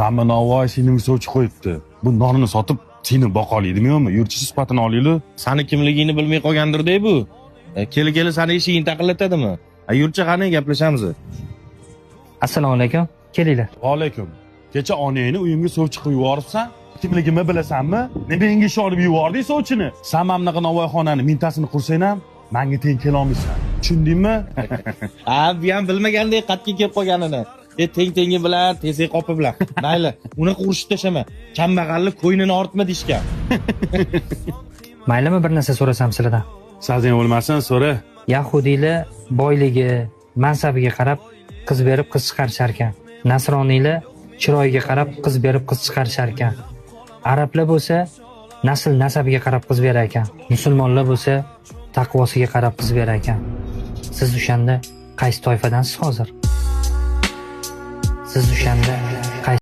Mana Navoiy seni sovchi qo'yibdi. Bu nonni sotib seni boqoleydimi yo'qmi? Yurchi sifatini olaylik. Sani kimligingni bilmay qolgandir-da bu. Keli sani eshigingni taqillatadimi? Yurchi qani gaplashamiz. Assalomu alaykum. Kelinglar. Va alaykum. Kecha onangni uyimga sovchi qo'yib yuboribsan. Kimligimni bilasanmi? Nega menga ish olib yubording sovchini? Sen mana bunaqa Navoiyxonani mintasini qursan ham menga teng kela olmaysan. Tushundingmi? Bu ham bilmagandek qatga kelib qolganini. Tengi bilan, tesak qopi bilan. Mayli, uni qurishib tashama. Kambag'allik ko'ynini ortma deyishgan. Maylimi bir narsa so'rasam sizlardan? Sazing bo'lmasin, so'ra. Yahudiylar boyligi, mansabiga qarab qiz berib qiz chiqarishar ekan. Nasroniylar chiroyiga qarab qiz berib qiz chiqarishar ekan. Arablar bo'lsa nasl nasabiga qarab qiz berar ekan. Musulmonlar bo'lsa taqvosiga qarab qiz berar ekan. Siz o'shanda qaysi toifadansiz hozir? Siz o'shanda qaysi